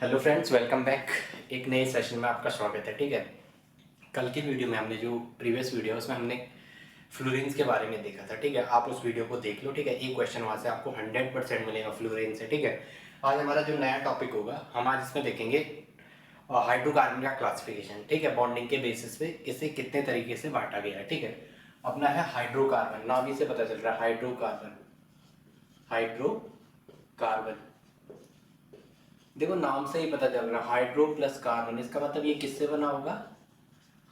Hello friends, welcome back. एक नए session में आपका स्वागत है। ठीक है, कल की वीडियो में हमने जो प्रीवियस वीडियो है उसमें हमने फ्लोरेंस के बारे में देखा था। ठीक है, आप उस वीडियो को देख लो। ठीक है, एक क्वेश्चन वहाँ से आपको 100% मिलेगा फ्लोरेंस से। ठीक है, आज हमारा जो नया टॉपिक होगा, हम आज इसमें देखेंगे हाइड्रोकार्बन का क्लासिफिकेशन। ठीक है, बॉन्डिंग के बेसिस पे इसे कितने तरीके से बांटा गया है। ठीक है, अपना है हाइड्रोकार्बन, नाम ही से पता चल रहा है हाइड्रोकार्बन। हाइड्रोकार्बन, देखो नाम से ही पता चल रहा है हाइड्रो प्लस कार्बन, इसका मतलब ये किससे बना होगा?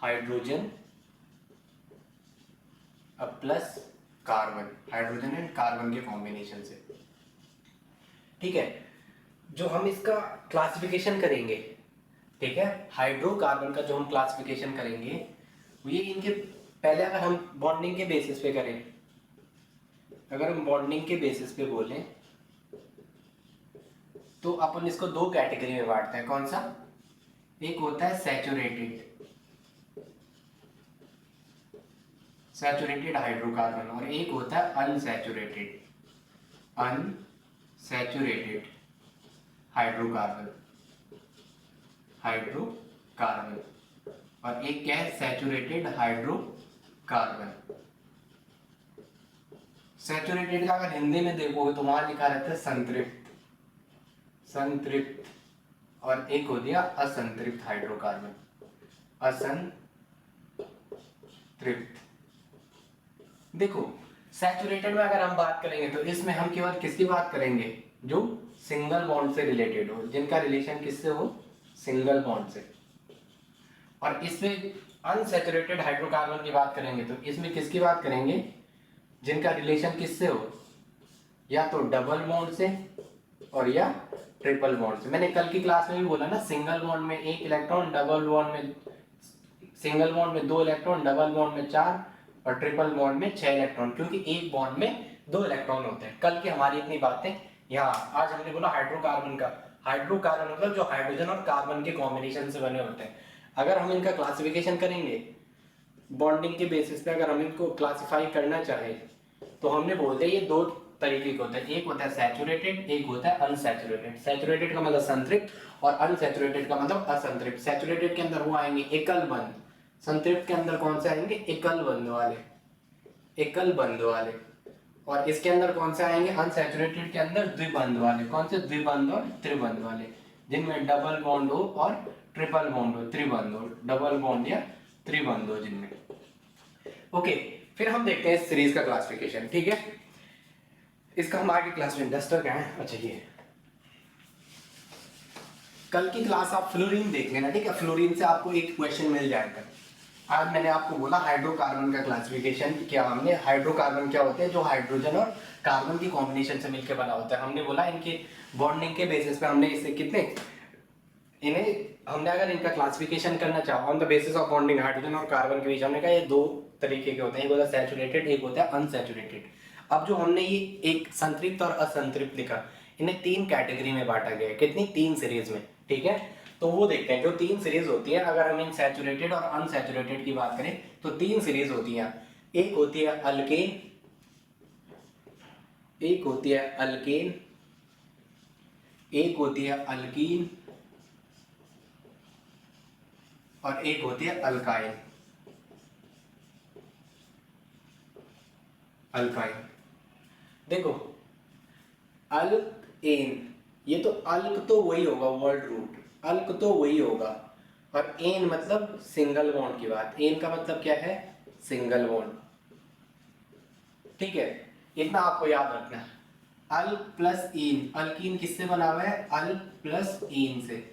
हाइड्रोजन अब plus carbon, hydrogen and carbon के कॉम्बिनेशन से। ठीक है, जो हम इसका क्लासिफिकेशन करेंगे, ठीक है, हाइड्रोकार्बन का जो हम क्लासिफिकेशन करेंगे वो ये इनके पहले अगर हम बॉन्डिंग के बेसिस पे करें, अगर हम बॉन्डिंग के बेसिस पे बोलें तो अपन इसको दो कैटेगरी में बांटते हैं। कौन सा? एक होता है सैचुरेटेड हाइड्रोकार्बन और एक होता है अनसैचुरेटेड हाइड्रोकार्बन और एक क्या है? Saturated hydrocarbon. सैचुरेटेड का अगर हिंदी में देखोगे तो वहां लिखा रहता है संतृप्त और एक हो गया असंतृप्त हाइड्रोकार्बन, असंतृप्त। देखो, सैचुरेटेड में अगर हम बात करेंगे तो इसमें हम केवल किसकी बात करेंगे? जो सिंगल बॉन्ड से रिलेटेड हो, जिनका रिलेशन किससे हो? सिंगल बॉन्ड से। और इसमें अनसैचुरेटेड हाइड्रोकार्बन की बात करेंगे तो इसमें किसकी बात करेंगे? जिनका रिलेशन किससे हो? या तो डबल बॉन्ड से और या ट्रिपल बॉन्ड से। मैंने कल की क्लास में भी बोला ना, सिंगल बॉन्ड में 1 इलेक्ट्रॉन, डबल बॉन्ड में सिंगल बॉन्ड में 2 इलेक्ट्रॉन, डबल बॉन्ड में 4 और ट्रिपल बॉन्ड में 6 इलेक्ट्रॉन, क्योंकि एक बॉन्ड में 2 इलेक्ट्रॉन होते हैं। कल की हमारी इतनी बातें यहाँ। आज हमने बोला हाइड्रोकार्बन का। हाइड्रोकार्बन मतलब जो हाइड्रोजन और कार्बन के कॉम्बिनेशन से बने होते हैं। अगर हम इनका क्लासिफिकेशन करेंगे बॉन्डिंग के बेसिस पे, अगर हम इनको क्लासिफाई करना चाहें तो हमने बोलते हैं ये दो तरीके के होते हैं। एक होता है सैचुरेटेड, एक होता है अनसैचुरेटेड। सैचुरेटेड का मतलब संतृप्त और अनसैचुरेटेड का मतलब असंतृप्त। सैचुरेटेड के अंदर वो आएंगे एकल बंध, संतृप्त के अंदर कौन से आएंगे? एकल बंध वाले, एकल बंध वाले। और इसके अंदर कौन से आएंगे? अनसैचुरेटेड के अंदर द्विबंध वाले। कौन से? द्विबंध और त्रिबंध वाले, जिनमें डबल बॉन्ड हो और ट्रिपल बॉन्ड हो, त्रिबंध हो, डबल बॉन्ड या त्रिबंध हो जिनमें। ओके, फिर हम देखते हैं इस सीरीज का क्लासिफिकेशन। ठीक है, इसका हम आगे क्लास में डस्टर क्या है। अच्छा, ये कल की क्लास आप फ्लोरीन देख लेना। ठीक है, फ्लोरीन से आपको एक क्वेश्चन मिल जाएगा। आज मैंने आपको बोला हाइड्रोकार्बन का क्लासिफिकेशन क्या। हमने हाइड्रोकार्बन क्या होते हैं? जो हाइड्रोजन और कार्बन की कॉम्बिनेशन से मिलकर बना होता है। हमने बोला इनके बॉन्डिंग के बेसिस पे हमने इसे कितने इन्हें हमने अगर इनका क्लासिफिकेशन करना चाहो on the basis of bonding hydrogen और कार्बन के बीच, हमने कहा ये दो तरीके के होते हैं। एक होता है सैचुरेटेड, एक होता है अनसैचुरेटेड। अब जो हमने ये एक संतृप्त और असंतृप्त लिखा, इन्हें 3 कैटेगरी में बांटा गया है। कितनी? 3 सीरीज में। ठीक है, तो वो देखते हैं। जो 3 सीरीज होती है, अगर हम इन सैचुरेटेड और अनसैचुरेटेड की बात करें तो 3 सीरीज होती हैं। एक होती है अल्केन, एक होती है अल्केन, एक होती है अल्कीन और एक होती है अल्काइल। अल्काइल, देखो अल्केन, ये तो अल्क तो वही होगा, वर्ड रूट अल्क तो वही होगा। और एन मतलब सिंगल बॉन्ड की बात। एन का मतलब क्या है? Single bond. ठीक है, इतना आपको याद रखना है। अल प्लस इन, अल्कीन किससे बना हुआ है? अल प्लस इन से।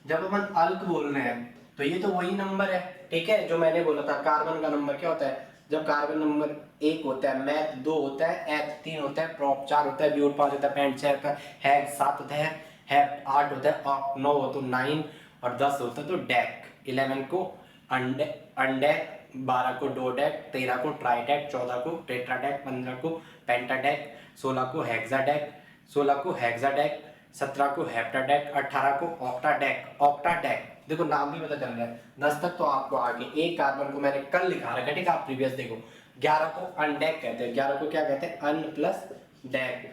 जब अपन अल्क बोल रहे हैं तो ये तो वही नंबर है। ठीक है, जो मैंने बोला था कार्बन का नंबर क्या होता है? जब कार्बन नंबर 1 होता है, मैथ 2 होता है, एथ 3 होता है, प्रोप 4 होता है, ब्यूट 5 होता है, पेंट 6 होता है, हैग 7 होता है, हैप 8 होता है, ऑक्ट 9 हो तो 9 और 10 होता है तो डेक 11 को अनडेक, 12 को डोडेक, 13 को ट्राइडेक, 14 को टेट्राडेक, 15 को पेंटाडेक, 16 को हेक्साडेक, 16 को हेक्साडेक, 17 को हेप्टाडेक, 18 को ऑक्टाडेक। ऑक्टाडेक देखो नाम भी पता चल रहा है। 10 तक तो आपको आगे। एक कार्बन को मैंने कल लिखा रखा है, ठीक है, आप प्रीवियस देखो। 11 को अनडेक कहते हैं। 11 को क्या कहते हैं? अन प्लस डेक।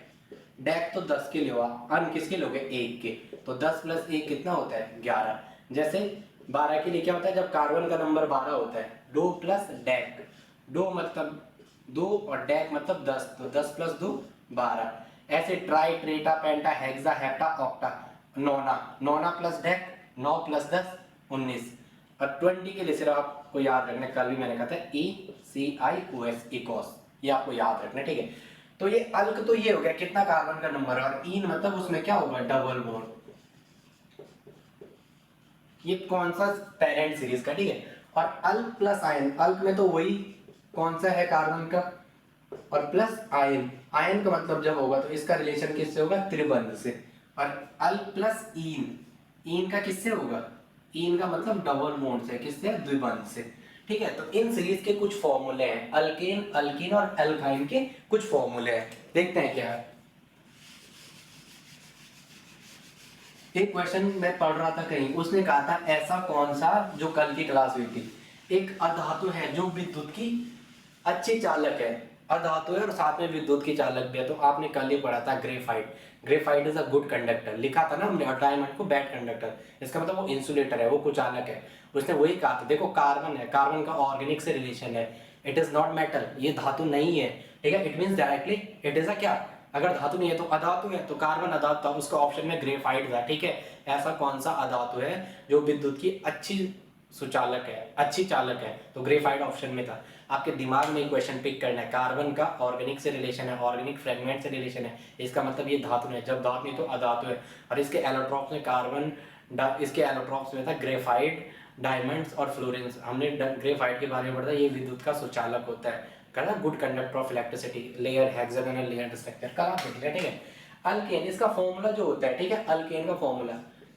डेक तो 10 के लिए हुआ, अन किसके लोगे 1 के, तो 10 प्लस 1 कितना होता है 11। जैसे 12 के लिए क्या होता है, जब कार्बन का नंबर 12 होता है, डो प्लस डेक, डो मतलब 2 और डेक मतलब 10, तो 10 प्लस 2 12। ऐसे ट्राई ट्रेटा पेंटा हेक्सा हेप्टा ऑक्टा, नौना, नौना प्लस डेक 9 प्लस 10 19। और 20 के लिए सिर्फ आपको याद रखना, कल भी मैंने कहा था ECIOS इकोस, ये आपको याद रखना, ठीक है। तो ये अल्क तो ये हो गया कितना कार्बन का नंबर, और इन मतलब उसमें क्या होगा डबल बॉन्ड, ये कौन सा पेरेंट सीरीज का, ठीक है। और अल्क प्लस आयन, अल्क में तो वही कौन सा है कार्बन का, और प्लस आयन, आयन का मतलब जब होगा तो इसका रिलेशन किससे होगा त्रिबंध से। और अल्क प्लस ईन, ईन का किससे होगा, ईन का मतलब डबल बॉन्ड से, किससे द्विबंध से, ठीक है। तो इन सीरीज के कुछ फॉर्मूले हैं, अल्केन अल्कीन और एल्काइन के कुछ फॉर्मूले हैं, देखते हैं क्या है। एक क्वेश्चन मैं पढ़ रहा था कहीं, उसने कहा था ऐसा कौन सा, जो कल की क्लास हुई थी, एक अधातु है जो विद्युत की अच्छी चालक है, अधातु है और साथ में विद्युत की चालक भी है, तो आपने कल ही पढ़ा था graphite, graphite is a good conductor, लिखा था ना हमने, और डायमंड को बैड कंडक्टर, इसका मतलब वो इंसुलेटर है, वो कुचालक है। उसने वही कहा था, देखो कार्बन है, कार्बन का ऑर्गेनिक से रिलेशन है, इट इज नॉट मेटल, ये धातु नहीं है, ठीक है, it means directly it is a क्या, अगर धातु नहीं है तो अधातु है, तो कार्बन अधातु था, उसका ऑप्शन में ग्रेफाइट था, ठीक है। ऐसा कौन सा अधातु है जो विद्युत की अच्छी सुचालक है, अच्छी चालक है, तो ग्रेफाइट ऑप्शन में था। आपके दिमाग में क्वेश्चन पिक करना है, कार्बन का ऑर्गेनिक से रिलेशन है, ऑर्गेनिक फ्रेगमेंट से रिलेशन है, इसका मतलब ये धातु नहीं है, जब धातु नहीं तो अधातु है। और इसके एलोट्रॉप्स में कार्बन, इसके एलोट्रॉप्स में था ग्रेफाइट, डायमंड्स और फ्लोरेंस। हमने ग्रेफाइट के बारे में पढ़ा, ये विद्युत का सुचालक होता है, कहना good conductor of electricity, layer hexagonal layer structure का आप देख लिया, ठीक है। अल्केन, इसका फॉर्मूला जो होता है, ठीक है, अल्केन का formula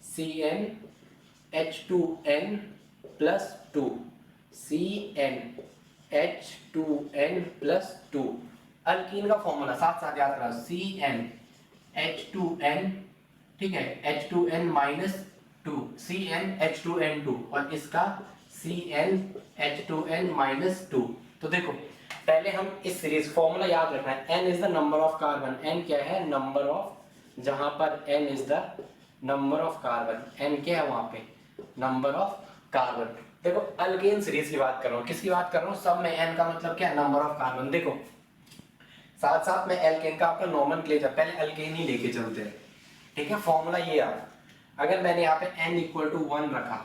CnH2n plus 2, CnH2n plus 2, alkyne का फॉर्मूला साथ साथ याद रखना, CnH2n, ठीक है, H2n माइनस 2, CnH2n2, और इसका CnH2n माइनस 2। तो देखो पहले हम इस सीरीज, फॉर्मूला याद रखना है, n is the number of carbon, n क्या है नंबर ऑफ, जहां पर n is the number of carbon, n क्या है वहां पे नंबर ऑफ कार्बन। देखो अल्केन सीरीज की बात कर रहा हूँ, किसकी बात कर रहा हूँ, सब में n का मतलब क्या है नंबर ऑफ कार्बन। देखो साथ साथ में एल्केन का आपका नोमेनक्लेचर, पहले एल्केन ही लेके चलते हैं, ठीक है। फॉर्मूला ये आ, अगर मैंने यहाँ पे n इक्वल टू 1 रखा,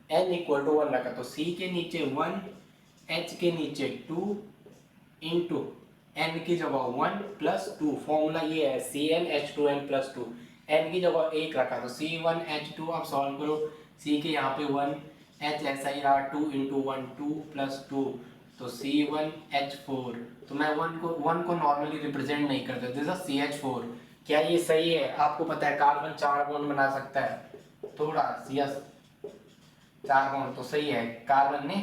n इक्वल टू 1 रखा, तो C के नीचे 1, H के नीचे 2 इंटू n की जगह 1 प्लस 2, फॉर्मूला ये है CnH2n प्लस 2, n की जगह 1 रखा तो C1H2, अब सॉल्व करो, C के यहाँ पे 1, H ऐसा ही रहा 2 इंटू 1 2 प्लस 2, तो C1H4, तो मैं 1 को नॉर्मली रिप्रेजेंट नहीं करता, दिस इज CH4। क्या ये सही है, आपको पता है कार्बन 4 बॉन्ड बना सकता है, थोड़ा यस 4 बॉन्ड तो सही है, कार्बन ने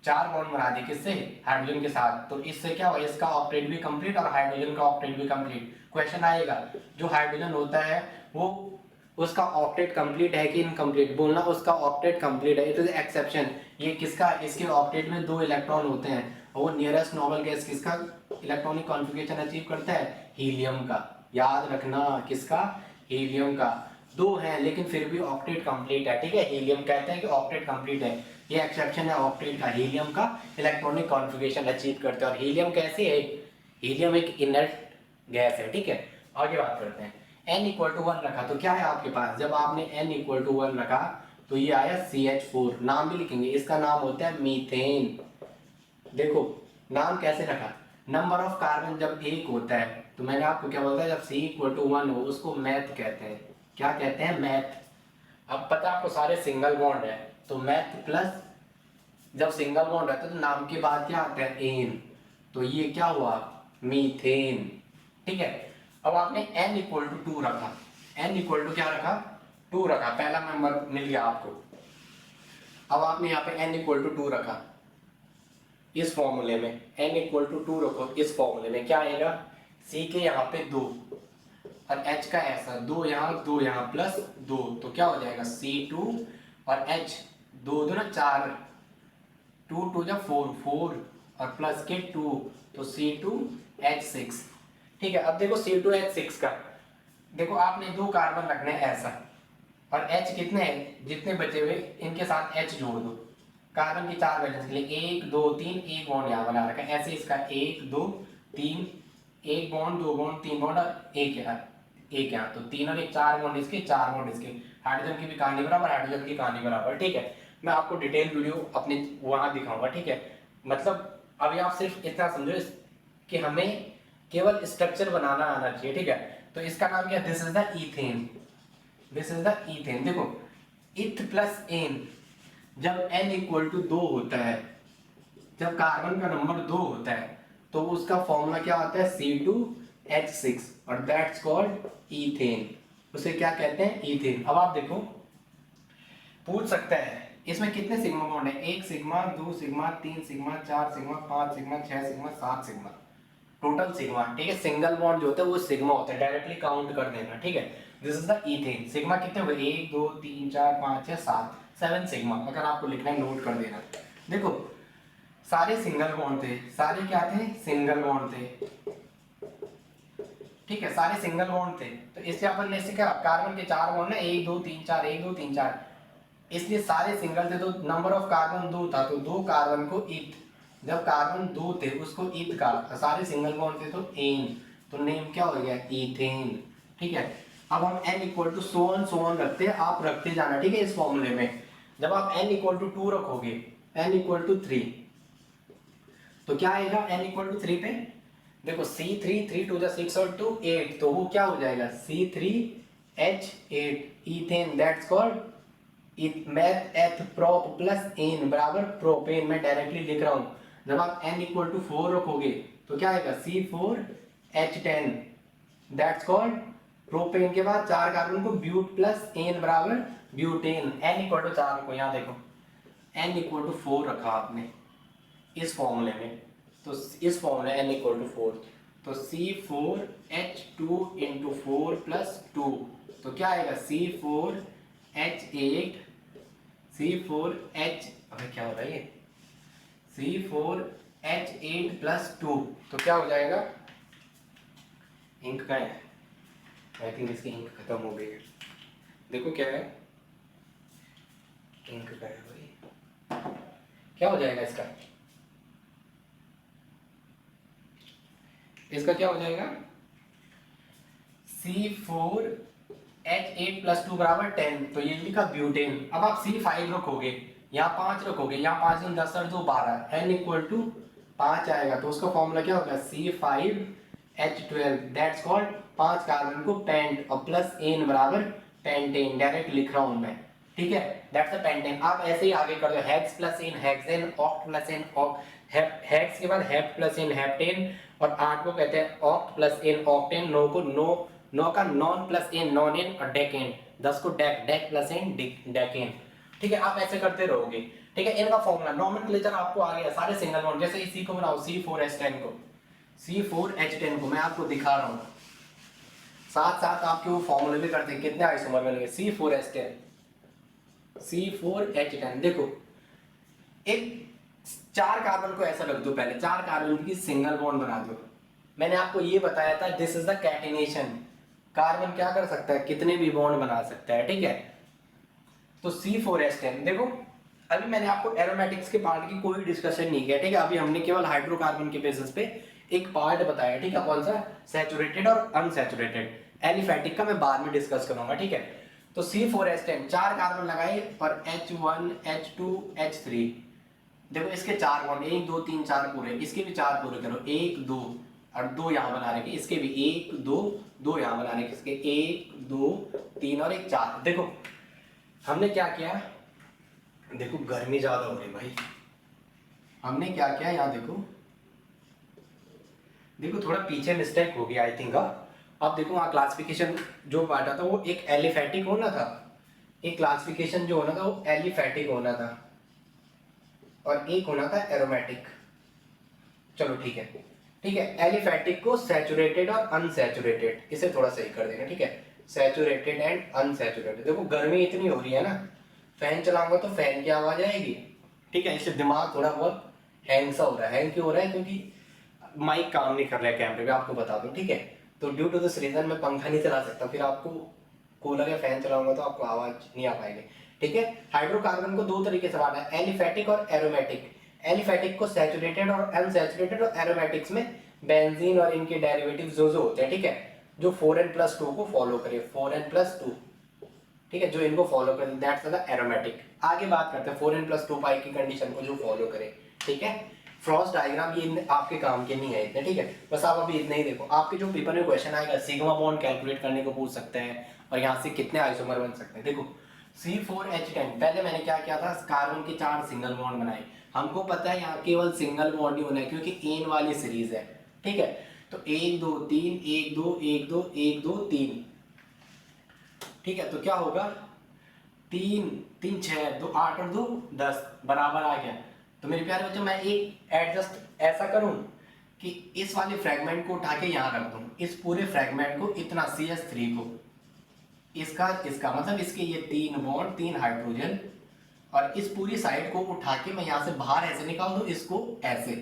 4 बॉन्ड बना दी, किससे हाइड्रोजन के साथ, तो इससे क्या हुआ, इसका ऑक्टेट भी कंप्लीट और हाइड्रोजन का ऑक्टेट भी कंप्लीट। क्वेश्चन आएगा जो हाइड्रोजन होता है वो, उसका ऑक्टेट कंप्लीट है कि इनकम्प्लीट, बोलना उसका ऑक्टेट कंप्लीट है, इट इज एक्सेप्शन। ये किसका, इसके ऑक्टेट में 2 इलेक्ट्रॉन होते हैं, और वो नियरेस्ट नोबल गैस किसका इलेक्ट्रॉनिक कॉन्फ़िगरेशन अचीव करता है, हीलियम का, याद रखना किसका, हीलियम का। 2 हैं लेकिन फिर भी ऑक्टेट कंप्लीट है, ठीक है, हीलियम कहते हैं कि ऑक्टेट कंप्लीट है, ये एक्सेप्शन है ऑक्टेट का, हीलियम का इलेक्ट्रॉनिक कॉन्फ़िगरेशन अचीव करते हैं। और हीलियम कैसी है, हीलियम एक इनर्ट गैस है, ठीक है। आगे बात करते हैं, n इक्वल टू 1 रखा तो क्या है आपके पास, जब आपने n इक्वल टू 1 रखा तो ये आया CH4, नाम भी लिखेंगे, इसका नाम होता है मीथेन। देखो नाम कैसे रखा, नंबर ऑफ कार्बन जब 1 होता है तो मैंने आपको क्या बोलता है, जब C इक्वल टू 1 हो उसको मैथ कहते हैं, क्या कहते हैं मैथ। अब पता आपको सारे सिंगल बॉन्ड है, तो मैथ प्लस, जब सिंगल बॉन्ड रहता है तो नाम के बाद क्या आता है एन, तो ये क्या हुआ मीथेन, ठीक है। अब आपने n इक्वल टू 2 रखा, n इक्वल टू क्या रखा 2 रखा, पहला नंबर मिल गया आपको। अब आपने यहाँ पे n इक्वल टू 2 रखा, इस फॉर्मूले में n इक्वल टू 2 रखो, इस फॉर्मूले में क्या आएगा, c के यहाँ पे 2 और h का ऐसा 2 यहाँ प्लस 2, तो क्या हो जाएगा C2 और h 2 2 ना 4, 2 2 जा 4 4 और प्लस के 2, तो C2H6, ठीक है, अब देखो C2H6 का, देखो आपने 2 कार्बन रखने हैं ऐसा, और H कितने हैं, जितने बचे हुए इनके साथ H जोड़ दो, कार्बन की 4 वैलेंस के लिए 1 2 3, एक बॉन्ड यहाँ बना रखा है, ऐसे इसका 1 2 3, एक बॉन्ड 2 बॉन्ड 3 बॉन्ड और एक यहाँ, तो 3 और 1 4 बॉन्ड इसके, 4 बॉन्ड इसके, हाइड्रोजन की भी कहानी बराबर, हाइड्रोजन की कहानी बराबर। ठीक है, मैं आपको डिटेल वीडियो अपने वहां दिखाऊंगा। ठीक है, मतलब अभी आप सिर्फ इतना समझो कि हमें केवल स्ट्रक्चर बनाना आना चाहिए। ठीक है, तो इसका नाम क्या, this is the ethane, this is the ethane. देखो इथ प्लस एन, जब n इक्वल टू 2 होता है, जब कार्बन का नंबर 2 होता है, तो उसका फॉर्मूला क्या होता है, C2H6, और दैट्स कॉल्ड ईथेन, उसे क्या कहते हैं, ईथेन। अब आप देखो, पूछ सकता है इसमें कितने सिग्मा बॉन्ड है, 1 sigma 2 sigma 3 sigma 4 sigma 5 sigma 6 sigma 7 sigma, total sigma. ठीक है, सिंगल बॉन्ड जो होता है वो सिग्मा होता है, डायरेक्टली काउंट कर देना। ठीक है, this is the ethane. Sigma कितने हुए, 1 2 3 4 5 6 7, 7 सिग्मा। अगर आपको लिखना है नोट कर देना। देखो सारे सिंगल बॉन्ड थे, सारे क्या थे, सिंगल बॉन्ड थे। ठीक है, सारे सिंगल बॉन्ड थे, तो इससे अपन ने क्या, कार्बन के 4 बॉन्ड ना, 1 2 3 4 1 2 3 4, इसलिए सारे सिंगल थे, तो नंबर ऑफ कार्बन 2 था, तो 2 कार्बन को ईथ, जब कार्बन 2 थे उसको ईथ का, सारे सिंगल बॉन्ड थे तो एन, तो नेम क्या हो गया, ईथेन। ठीक है, अब हम n equal to so on रखते हैं, आप रखते जाना। ठीक है, इस फॉर्मूले में जब आप n इक्वल टू 2 रखोगे, n इक्वल टू 3, तो क्या आएगा n इक्वल टू 3 पे, देखो C3 3 2 6 और 2 8, तो वो क्या हो जाएगा, C3H8 ethane, that's called meth eth prop plus n बराबर प्रोपेन। मैं डायरेक्टली लिख रहा हूँ, जब आप n इक्वल टू 4 रखोगे तो क्या आएगा, C4H10, दैट्स कॉल्ड प्रोपेन। के बाद 4 कार्बन को ब्यूट प्लस एन बराबर ब्यूटेन। n इक्वल टू 4 रखो, यहाँ देखो n इक्वल टू 4 रखा आपने इस फॉर्मूले में, तो इस फॉर्मूले n इक्वल टू 4, तो C4H2 इंटू 4 प्लस 2, तो क्या आएगा, C4H, अबे क्या हो रहा है ये, C4H8 प्लस 2, तो क्या हो जाएगा, इंक का है, आई थिंक इसकी इंक खत्म हो गई है, देखो क्या है, इंक का है भाई, क्या हो जाएगा इसका, इसका क्या हो जाएगा, C4H8 प्लस 2 बराबर 10, तो ये लिखा ब्यूटेन। अब आप C5 रखोगे, यहाँ 5 रखोगे, यहाँ 5 में 10 और 2 12, n इक्वल टू 5 आएगा, तो उसका फॉर्मूला क्या होगा, C5H12, दैट्स कॉल्ड 5 कार्बन को पेंट, और प्लस एन बराबर पेंटेन, डायरेक्ट लिख रहा हूं मैं। ठीक है, दैट्स अ पेंटेन। आप ऐसे ही आगे कर दो, hex plus n hexane, oct plus n oct, hex के बाद हेप्ट प्लस एन हेप्टेन, और 8 को कहते हैं ऑक्ट प्लस एन ऑक्टेन, 9 को नो का non plus n non n, और डेकेन, 10 को dec dec plus n decane. ठीक है, आप ऐसे करते रहोगे। ठीक है, इनका फॉर्मूला नॉमेनक्लेचर आपको आ गया, सारे सिंगल बॉन्ड, जैसे इसी को बनाओ C4H10 को, C4H10 को मैं आपको दिखा रहा हूँ, साथ साथ आपके वो फॉर्मूले भी करते हैं, कितने आइसोमर मिलेंगे, C4H10, C4H10। देखो एक 4 कार्बन को ऐसा रख दो, पहले 4 कार्बन की सिंगल बॉन्ड बना दो। मैंने आपको ये बताया था, this is the catenation, carbon क्या कर सकता है, कितने भी बॉन्ड बना सकता है। ठीक है, तो C4H10, देखो अभी मैंने आपको एरोमेटिक्स के पार्ट की कोई डिस्कशन नहीं किया। ठीक है, अभी हमने केवल हाइड्रोकार्बन के बेसिस पे एक पार्ट बताया। ठीक है, कौन सा, सैचुरेटेड और अनसैचुरेटेड। एलिफैटिक का मैं बाद में डिस्कस करूंगा। ठीक है, तो C4H10 4 कार्बन लगाए, और H1 H2 H3, देखो इसके 4 बॉन्ड, 1 2 3 4 पूरे, इसके भी 4 पूरे करो, 1 2 और 2 यहाँ बना रहे, इसके भी 1 2 2 यहाँ बना रहे, इसके 1 2 3 और 1 4। देखो हमने क्या किया, देखो गर्मी ज्यादा हो रही भाई, हमने क्या किया, यहाँ देखो, देखो थोड़ा पीछे मिस्टेक हो गया आई थिंक। अब देखो वहाँ क्लासिफिकेशन जो बांटा था वो एक एलिफैटिक होना था, एक क्लासिफिकेशन जो होना था वो एलिफैटिक होना था, और एक होना था एरोमेटिक। चलो ठीक है, ठीक है, एलिफैटिक को सैचुरेटेड और अनसैचुरेटेड, इसे थोड़ा सही कर देना। ठीक है, सैचुरेटेड एंड अनसैचुरेटेड। देखो गर्मी इतनी हो रही है ना, फैन चलाऊंगा तो फैन की आवाज आएगी। ठीक है, इससे दिमाग थोड़ा बहुत हैंग सा हो रहा है। हैंग क्यों हो रहा है, क्योंकि माइक काम नहीं कर रहा है कैमरे पे, आपको बता दूं, ठीक है। तो ड्यू टू दिस रीजन मैं पंखा नहीं चला सकता, फिर आपको कूलर या फैन चलाऊंगा तो आपको आवाज नहीं आ पाएगी, ठीक है। हाइड्रोकार्बन को दो तरीके से बांटा है, एलिफेटिक और एरोमेटिक। एलिफेटिक को सैचुरेटेड और अनसैचुरेटेड, और एरोमेटिक्स में बेंजीन और इनके डेरिवेटिव जो होते हैं, ठीक है, जो 4n+2 को फॉलो करे, 4n+2, ठीक है, जो इनको फॉलो करे, दैट्स द एरोमेटिक। आगे बात करते हैं 4n+2 पाई की कंडीशन को जो फॉलो करे, ठीक है। फ्रॉस्ट डायग्राम ये आपके काम के नहीं है इतने, ठीक है, बस आप अभी इतना ही देखो। आपके जो पेपर में क्वेश्चन आएगा सिग्मा बॉन्ड कैलकुलेट करने को पूछ सकते हैं, और यहाँ से कितने आइसोमर बन सकते हैं। देखो C4H10, पहले मैंने क्या किया था, कार्बन के 4 सिंगल बॉन्ड बनाए। हमको पता है यहाँ केवल सिंगल बॉन्ड ही होना है क्योंकि एन वाली सीरीज है, ठीक है। तो 1 2 3 1 2 1 2 1 2 3, ठीक है। तो क्या होगा, 3 3 6 2 8 और 2 10 बराबर आ गया। तो मेरे प्यारे बच्चों मैं एक एडजस्ट ऐसा करूं कि इस वाले फ्रेगमेंट को उठा के यहाँ रख दूं, इस पूरे फ्रेगमेंट को इतना CH3 को, इसका इसका मतलब इसके ये 3 बॉन्ड 3 हाइड्रोजन, और इस पूरी साइड को उठा के मैं यहाँ से बाहर ऐसे निकाल दूं, इसको ऐसे,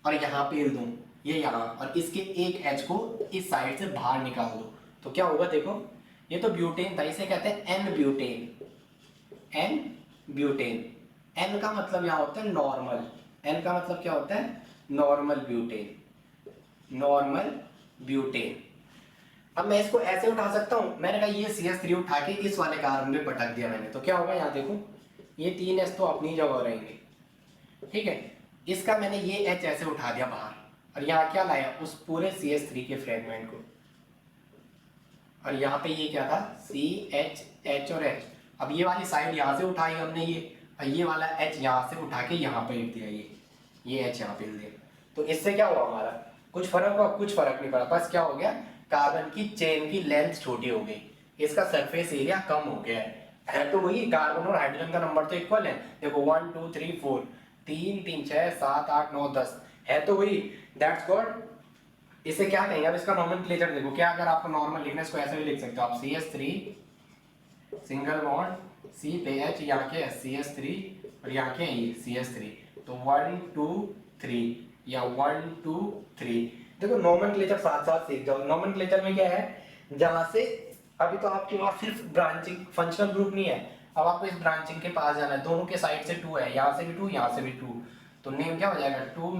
और यहाँ पेल दूं ये यहाँ, और इसके एक H को इस साइड से बाहर निकाल दूं। तो क्या होगा, देखो ये तो ब्यूटेन था, इसे कहते हैं n butane. N butane, n का मतलब यहाँ होता है नॉर्मल, एन का मतलब क्या होता है, नॉर्मल ब्यूटेन, नॉर्मल ब्यूटेन। अब मैं इसको ऐसे उठा सकता हूँ, मैंने कहा ये CH3 उठा के इस वाले कार्बन में पटक दिया मैंने, तो क्या होगा, यहाँ देखो ये 3S तो अपनी जगह रहेंगे, ठीक है। इसका मैंने ये H ऐसे उठा दिया बाहर, और यहाँ क्या लाया, उस पूरे CH3 के फ्रेगमेंट को, और यहाँ पे ये क्या था, CH H और H। अब ये वाली साइड यहाँ से उठाई हमने ये, और ये वाला H यहाँ से उठा के यहाँ पे लिख दिया, ये H यहाँ पे लिख दिया। तो इससे क्या हुआ, हमारा कुछ फर्क हुआ, कुछ फर्क नहीं पड़ा, बस क्या हो गया, कार्बन की चेन की लेंथ छोटी हो गई, इसका सरफेस एरिया कम हो गया है तो वही कार्बन और हाइड्रोजन का नंबर तो इक्वल है। देखो 1 2 3 4 3 3 6 7 8 9 10 है तो वही, दैट्स गॉड। इसे क्या कहेंगे, अब इसका नोमेनक्लेचर देखो, क्या अगर आपको नॉर्मल लिखना है इसको ऐसे भी लिख सकते हो आप, CH3 सिंगल बॉन्ड C पे H, यहाँ के CH3 और यहाँ के CH3, तो 1 2 3 या 1 2 3। देखो नोमेनक्लेचर साथ साथ सीख जाओ। नोमेनक्लेचर में क्या है, जहां से अभी तो आपके पास सिर्फ ब्रांचिंग फंक्शनल ग्रुप नहीं है, अब आपको इस ब्रांचिंग के पास जाना है, दोनों के साइड से 2 है, यहाँ से भी 2 यहाँ से भी 2, तो नेम क्या हो जाएगा, 2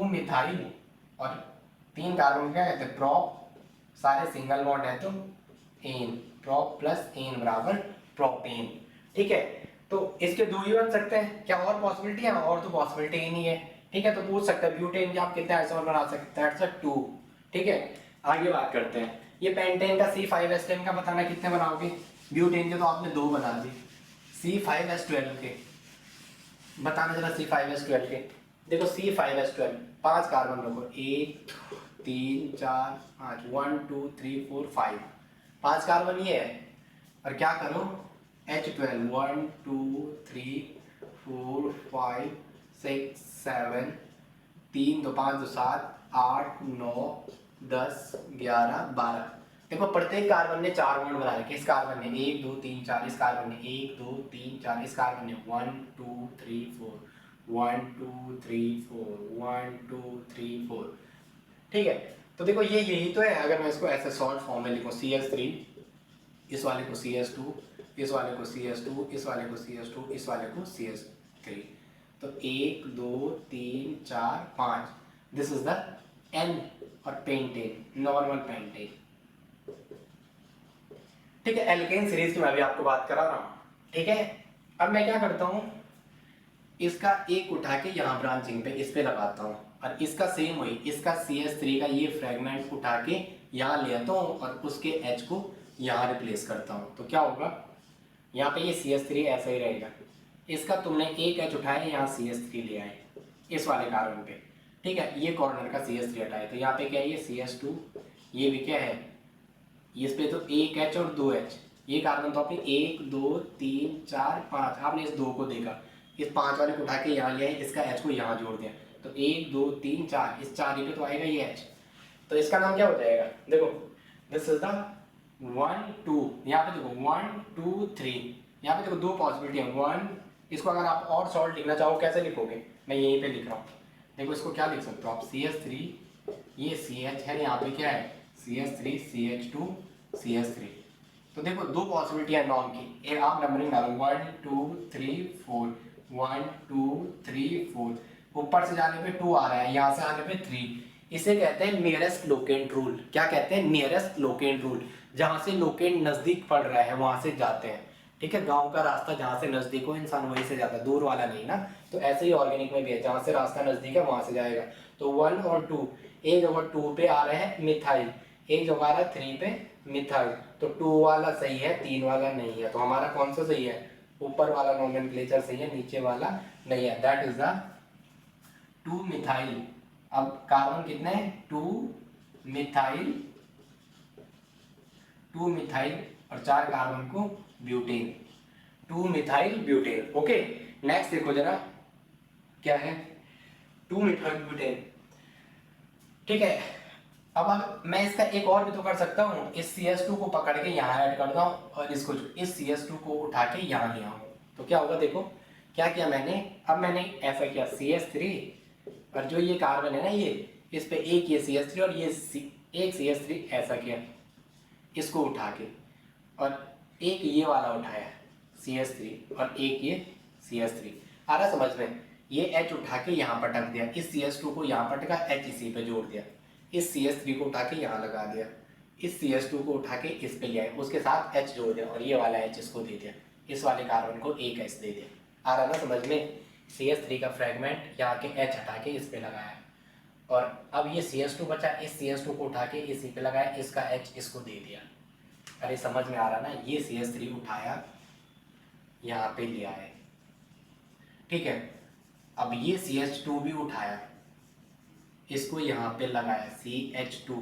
मिथाइल और 3 कार्बन क्या कहते हैं, प्रोप, सारे सिंगल बॉन्ड है तो एन, प्रोप प्लस एन बराबर प्रोपेन, ठीक है। तो इसके 2 ही बन सकते हैं, क्या और पॉसिबिलिटी है, और तो पॉसिबिलिटी ही नहीं है, ठीक है। तो पूछ सकते हैं ब्यूटेन के आप कितने आइसोमर बना सकते हैं, दैट्स 2, ठीक है। आगे बात करते हैं, ये पेंटेन का C5H10 का बताना कितने बनाओगे, ब्यूटेन के तो आपने 2 बना दी, C5H12 के बताना जरा, C5H12 के देखो, C5H12 5 कार्बन रखो, 1 3 4 5 1 2 3 4 5, 5 कार्बन ये है, और क्या करो H12 1 2 3 4 5 6 7 3 2 5 2 7 8 9 10 11 12। देखो प्रत्येक कार्बन ने 4 बॉन्ड बना रखे, इस कार्बन ने 1 2 3 4, इस कार्बन ने 1 2 3 4, इस कार्बन ने 1 2 3 4 1 2 3 4 1 2 3 4, ठीक है। तो देखो ये यही तो है, अगर मैं इसको ऐसे शॉर्ट फॉर्म में लिखूं, CH3, इस वाले को CH2, इस वाले को CH2, इस वाले को CH2, इस वाले को CH3, तो 1 2 3 4 5, दिस इज द N और पेंटेन, नॉर्मल पेंटेन, ठीक है। एल्केन सीरीज की मैं भी आपको बात करा रहा हूँ, ठीक है। अब मैं क्या करता हूँ, इसका एक उठा के यहाँ ब्रांचिंग पे इस पे लगाता हूँ, और इसका सेम वही, इसका CH3 का ये फ्रेगमेंट उठा के यहाँ ले आता हूँ और उसके H को यहाँ रिप्लेस करता हूँ, तो क्या होगा, यहाँ पे ये CH3 ऐसा ही रहेगा, इसका तुमने एक H उठाया, यहाँ CH3 ले आए इस वाले कार्बन पे, ठीक है। ये कॉर्नर का CH3 हटाए, तो यहाँ पे क्या है, ये CH2, ये भी क्या है, इस पे तो एक H और 2 H, ये कार्बन तो आपने 1 2 3 4 5, आपने इस 2 को देखा, इस 5 वाले को उठा के यहाँ ले आए, इसका H को यहाँ जोड़ दिया, तो 1 2 3 4, इस 4 ही पे तो आएगा ये H, तो इसका नाम क्या हो जाएगा, देखो दिस इज द 1 2, यहाँ पे देखो 1 2 3, यहाँ पे देखो 2 पॉसिबिलिटी है, 1, इसको अगर आप और सॉल्ट लिखना चाहो कैसे लिखोगे, मैं यहीं पे लिख रहा हूँ, देखो इसको क्या लिख सकते हो आप, CH3, ये CH है, यहाँ पे क्या है CH3 CH2 CH3। तो देखो दो पॉसिबिलिटी है नॉन की, एक आप नंबरिंग डालो 1 2 3 4, 1 2 3 4, ऊपर से जाने पे 2 आ रहा है, यहाँ से आने पे 3। इसे कहते हैं नियरेस्ट लोकेंट रूल। क्या कहते हैं? Nearest locant rule. जहाँ से लोकेंट नजदीक पड़ रहा है वहां से जाते हैं। ठीक है, गांव का रास्ता जहाँ से नजदीक हो इंसान वहीं से जाता है, दूर वाला नहीं ना। तो ऐसे ही ऑर्गेनिक में भी है, जहाँ से रास्ता नजदीक है वहां से जाएगा। तो 1 और 2, एक जगह 2 पे आ रहे हैं मिथाइल, एक जगह आ रहा है 3 पे मिथाइल। तो 2 वाला सही है, 3 वाला नहीं है। तो हमारा कौन सा सही है? ऊपर वाला नोमेनक्लेचर सही है, नीचे वाला नहीं है। That is the 2 methyl. अब कार्बन कितने हैं? 2 मिथाइल, 2 मिथाइल और 4 कार्बन को butane, 2 methyl butane. Okay, next देखो जरा क्या है, 2 मिथाइल ब्यूटेन। ठीक है, अब मैं इसका एक और भी तो कर सकता हूँ, इस CH2 को पकड़ के यहाँ ऐड करता हूँ और इसको इस CH2 को उठा के यहाँ ले आऊँ। तो क्या होगा? देखो क्या किया मैंने, अब मैंने ऐसा किया CH3 और जो ये कार्बन है ना ये, इस पे एक ये CH3 और ये एक CH3 ऐसा किया, इसको उठा के, और एक ये वाला उठाया CH3 और एक ये CH3। आ रहा समझ में? ये H उठा के यहाँ पटक दिया, इस CH2 को यहाँ पटका, H इसी पे जोड़ दिया, इस CH3 को उठा के यहाँ लगा दिया, इस CH2 को उठा के इस पे ले आए, उसके साथ H जोड़ दिया और ये वाला H इसको दे दिया, इस वाले कार्बन को एक H दे दिया। आ रहा ना समझ में? CH3 का फ्रेगमेंट यहाँ के H हटा के इस पे लगाया, और अब ये CH2 बचा, इस CH2 को उठा के इसी पे लगाया, इसका H इसको दे दिया। अरे समझ में आ रहा ना? ये CH3 उठाया यहाँ पे लिया है, ठीक है। अब ये CH2 भी उठाया, इसको यहाँ पे लगाया CH2,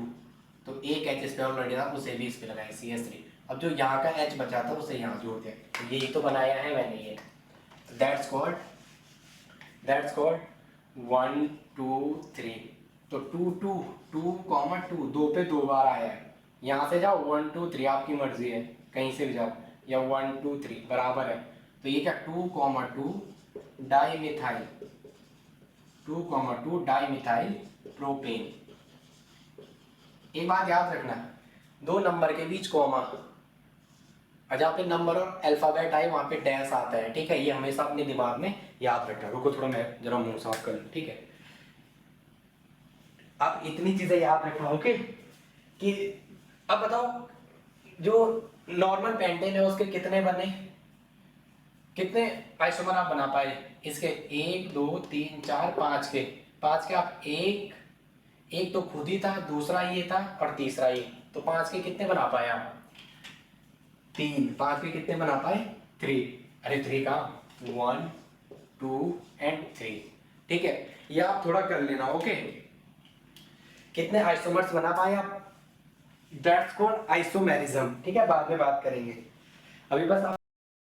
तो एक H इस पे ऑलरेडी था, उसे भी इस पे लगाया CH3। अब जो यहाँ का H बचा था उसे यहाँ जोड़ दिया, तो यही तो बनाया है मैंने ये। That's called 1 2 3। तो 2 2 2 2 दो पे 2 बार आया है, यहाँ से जाओ 1 2 3, आपकी मर्जी है कहीं से भी जाओ, या 1 2 3 बराबर है। तो ये क्या 2 2 di methyl, 2 2 di methyl propane. एक बात याद रखना, दो नंबर के बीच कॉमा, और जहाँ पे नंबर और अल्फाबेट आए वहाँ पे डैश आता है, ठीक है। ये हमेशा अपने दिमाग में याद रखना। रुको थोड़ा मैं जरा मुंह साफ कर लूँ, ठीक है। आप इतनी चीजें याद रखना, ओके। कि अब बताओ, जो नॉर्मल पेंटेन है उसके कितने बने, कितने आइसोमर आप बना पाए इसके? 1 2 3 4 5 के, 5 के आप एक तो खुद ही था, दूसरा ये था और तीसरा ये, तो 5 के कितने बना पाए आप? 3। 5 के कितने बना पाए? 3। अरे 3 का 1 2 एंड 3, ठीक है। ये आप थोड़ा कर लेना, ओके। कितने आइसोमर्स बना पाए आप? दैट्स कॉल्ड आइसोमेरिज्म, ठीक है। बाद में बात करेंगे, अभी बस